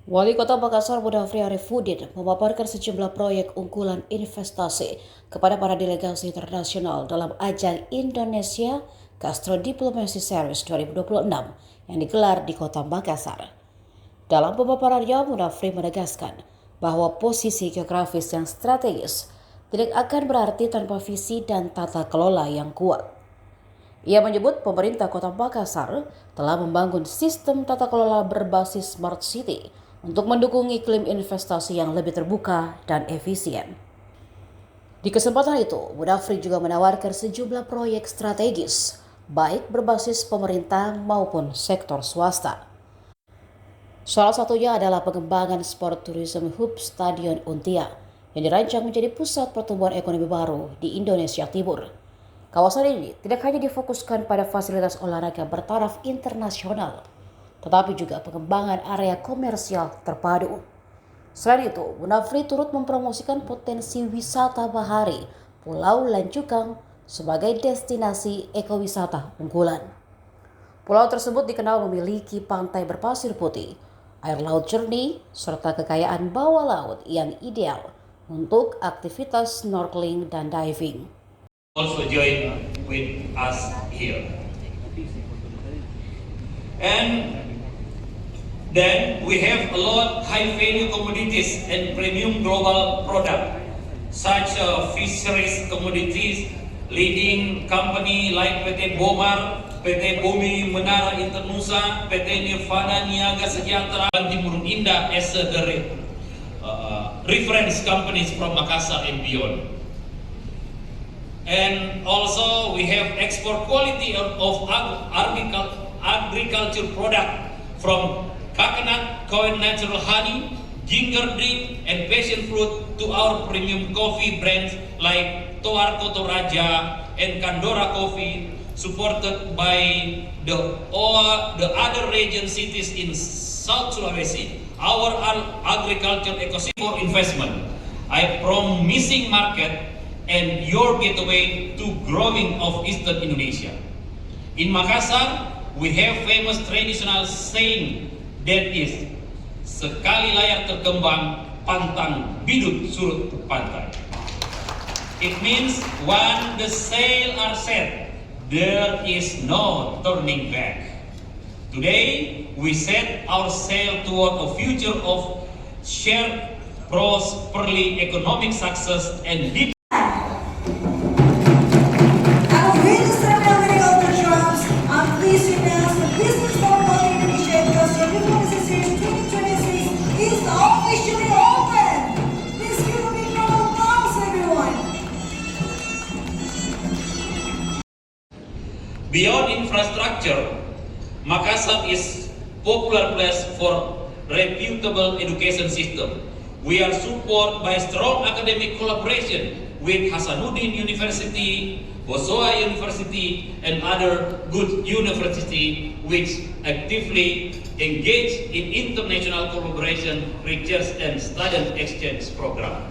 Wali Kota Makassar Mudafri Arifudin memaparkan sejumlah proyek unggulan investasi kepada para delegasi internasional dalam ajang Indonesia Gastro Diplomacy Series 2026 yang digelar di Kota Makassar. Dalam pemaparannya, Mudafri menegaskan bahwa posisi geografis yang strategis tidak akan berarti tanpa visi dan tata kelola yang kuat. Ia menyebut pemerintah Kota Makassar telah membangun sistem tata kelola berbasis Smart City untuk mendukung iklim investasi yang lebih terbuka dan efisien. Di kesempatan itu, Mudafri juga menawarkan sejumlah proyek strategis, baik berbasis pemerintah maupun sektor swasta. Salah satunya adalah pengembangan Sport Tourism Hub Stadion Untia yang dirancang menjadi pusat pertumbuhan ekonomi baru di Indonesia Timur. Kawasan ini tidak hanya difokuskan pada fasilitas olahraga bertaraf internasional, tetapi juga pengembangan area komersial terpadu. Selain itu, Mudafri turut mempromosikan potensi wisata bahari Pulau Lancukang sebagai destinasi ekowisata unggulan. Pulau tersebut dikenal memiliki pantai berpasir putih, air laut jernih, serta kekayaan bawah laut yang ideal untuk aktivitas snorkeling dan diving. Also join with us here. And then we have a lot high value commodities and premium global product, such fisheries commodities, leading company like PT Bomar, PT Bumi Menara Internusa, PT Nirvana Niaga Sejahtera, dan Timur Indah as the reference companies from Makassar and beyond. And also we have export quality of agriculture product from coconut, Koin natural honey, ginger drink, and passion fruit to our premium coffee brands like Toar Kotoraja and Kandora Coffee, supported by the other region cities in South Sulawesi. Our agriculture ecosystem for investment, a promising market, and your gateway to growing of Eastern Indonesia. In Makassar, we have famous traditional saying that is, sekali layar terkembang, pantang bidut surut pantai. It means when the sail are set, there is no turning back. Today, we set our sail toward a future of shared prosperity, economic success, and deep beyond infrastructure. Makassar is popular place for reputable education system. We are supported by strong academic collaboration with Hasanuddin University, Bosowa University, and other good university which actively engage in international collaboration, research, and student exchange program.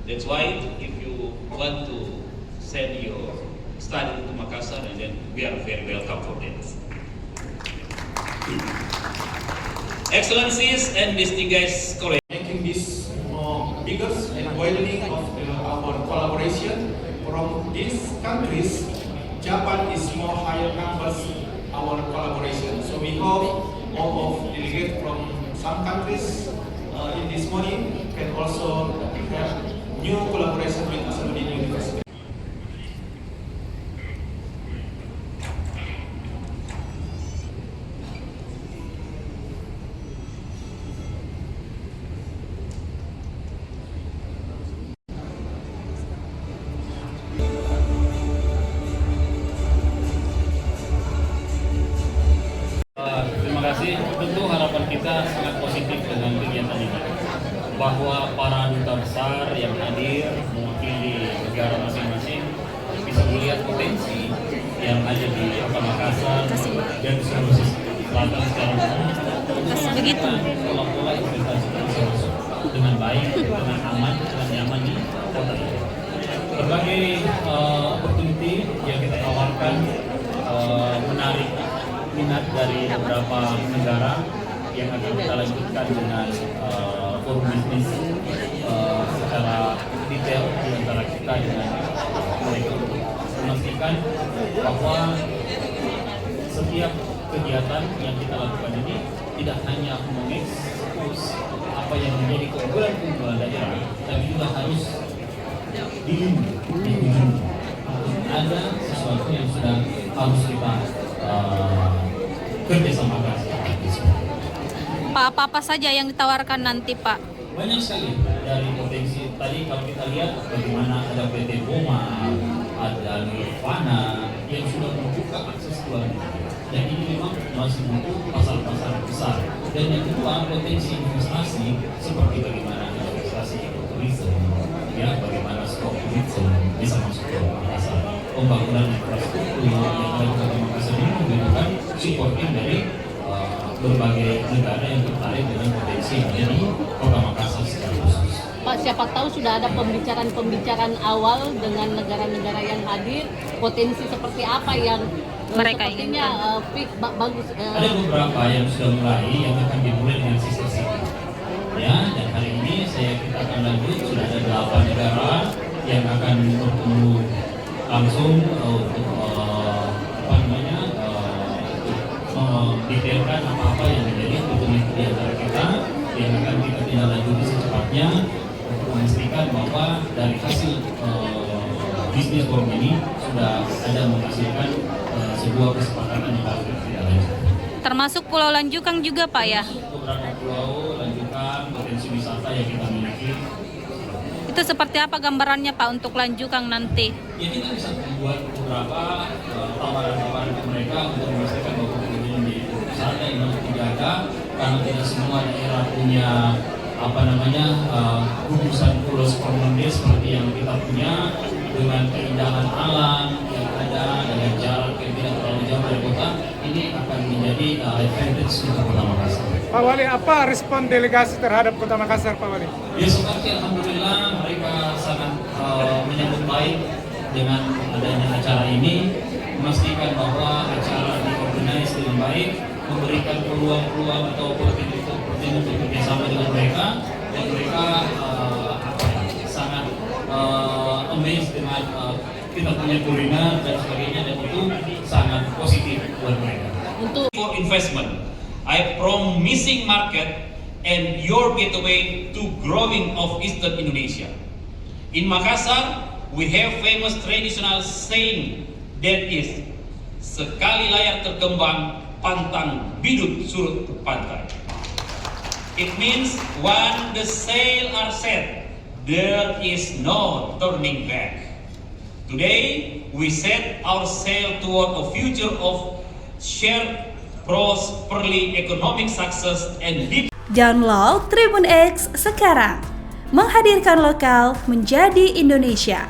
That's why if you want to send your study to Makassar, and then we are very welcome for that. Excellencies and distinguished colleagues. Making this biggest and widening of our collaboration from these countries, Japan is more higher numbers our collaboration. So we hope all of delegates from some countries in this morning can also have new collaboration with Hasanuddin University. Terima kasih. Tentu harapan kita sangat positif dengan kegiatan ini, bahwa para duta besar yang hadir mewakili negara masing-masing bisa melihat potensi yang ada di Kota Makassar dan Sulawesi Selatan secara umum untuk memastikan pola-pola investasi bisa masuk dengan baik, dengan aman, dengan nyaman di kota ini. Berbagai opportunity yang kita tawarkan menarik minat dari beberapa negara yang akan kita lanjutkan dengan forum bisnis secara detail di antara kita dengan mereka untuk memastikan bahwa setiap kegiatan yang kita lakukan ini tidak hanya mengekspos apa yang menjadi keunggulan daerah, tapi juga harus dilindungi. Ada sesuatu yang sudah harus kita kerjasamakan. Pak, apa saja yang ditawarkan nanti, Pak? Banyak sekali dari potensi. Tadi kalau kita lihat bagaimana ada PT Boma, ada Nirvana yang sudah membuka akses ke luar negeri. Dan ini memang masih butuh pasar-pasar besar. Dan yang kedua, potensi investasi seperti bagaimana investasi ekoturisme, ya, bagaimana stok tourism bisa masuk ke pasar. Pembangunan infrastruktur yang ada di Kota Makassar ini menggunakan supporting dari berbagai negara yang tertarik dengan potensi yang ada di Kota Makassar secara khusus. Pak, siapa tahu sudah ada pembicaraan awal dengan negara-negara yang hadir, potensi seperti apa yang Mereka sepertinya bagus. Ada beberapa yang sudah mulai, yang akan dimulai dengan sister city. Ya, dan hari ini kita akan lanjut, sudah ada 8 negara yang akan bertemu langsung untuk mendetailkan apa-apa yang menjadi kebutuhan di antara kita yang akan kita tindak lanjuti secepatnya untuk memastikan bahwa dari hasil bisnis forum ini sudah ada menghasilkan sebuah kesepakatan yang harus kita tindak lanjuti. Termasuk Pulau Lanjukang juga, Pak, ya? Beberapa pulau Lanjukang, potensi wisata yang kita miliki. Itu seperti apa gambarannya, Pak, untuk Lanjukang nanti? Ya, kita bisa membuat beberapa tawaran-tawaran ke mereka untuk memastikan bahwa kemudian di wisata yang harus dijaga, karena tidak semua daerah punya gugusan pulau seperti seperti yang kita punya, dengan keindahan alam yang ada, dengan jarak yang tidak terlalu jauh dari kota. Ini akan menjadi advantage untuk Kota Makassar. Pak Wali, apa respon delegasi terhadap Kota Makassar, Pak Wali? Ya, seperti alhamdulillah mereka sangat menyambut baik dengan adanya acara ini, memastikan bahwa acara diorganize dengan baik, memberikan peluang-peluang atau opportunity untuk bekerjasama dengan mereka, dan mereka sangat amazed dengan kita punya kuliner dan sebagainya, dan itu sangat positif buat mereka. For investment, I promising market and your gateway to growing of Eastern Indonesia. In Makassar, we have famous traditional saying that is, sekali layar terkembang, pantang bidut surut pantai. It means when the sail are set, there is no turning back. Today, we set our sail toward a future of shared prosperity, economic success, and deep. Download Tribun X sekarang, menghadirkan lokal menjadi Indonesia.